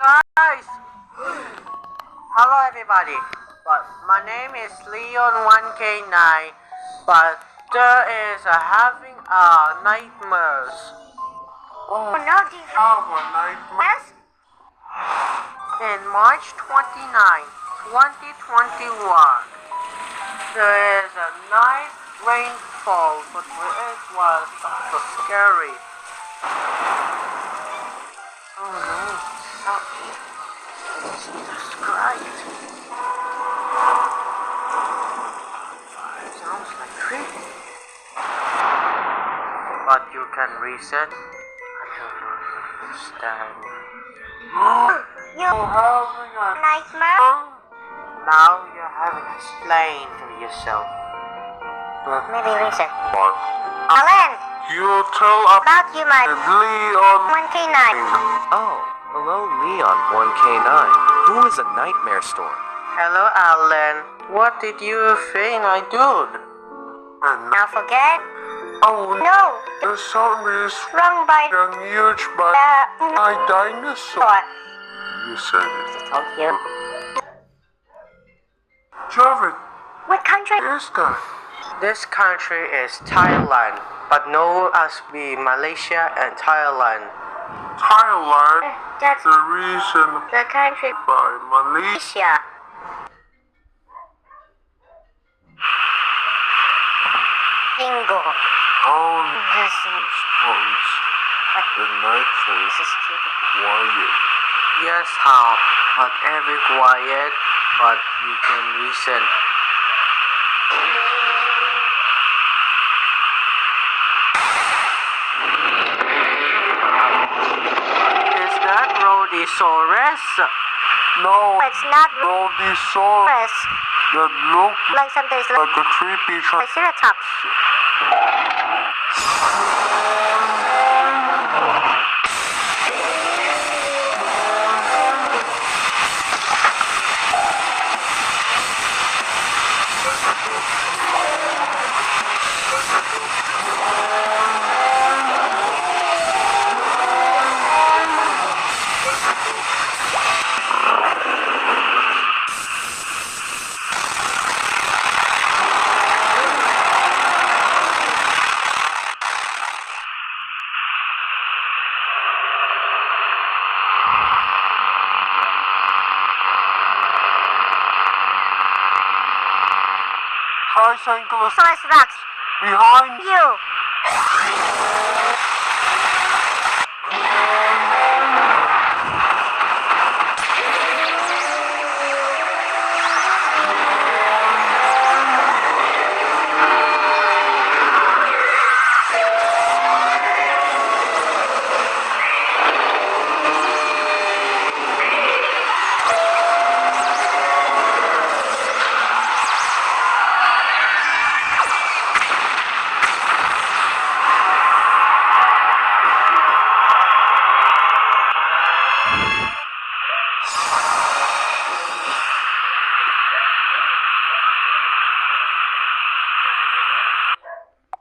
Guys! Hello everybody. But my name is leon1k9. But there is having nightmares. Oh no, do you have a nightmare? In March 29, 2021, there is a night rainfall, but it was so scary. Oh no, Jesus Christ. Sounds like creepy. But you can reset. I don't understand. You having a nightmare? Now you haven't explained to yourself. Maybe reset. Alan! You tell About you, my Leon1k9. 1K9. Oh, hello Leon1k9. Who is a nightmare storm? Hello, Alan. What did you think I did? Now forget? Oh No! the storm is Wrong by huge by my dinosaur. what? You said it. Told you. Jared, What country? is that? This country is Thailand, but known as Malaysia and Thailand. Thailand. That's The reason the country. by Malaysia. Asia. Bingo. How Listen. response the night This was is stupid. quiet. Yes, how? But every quiet, but you can listen. Is that Rhodiosaurus? No, It's not Rhodiosaurus Rhodiosaurus. that look Like something like a creepy Triceratops. tricyclist Triceratops. behind You.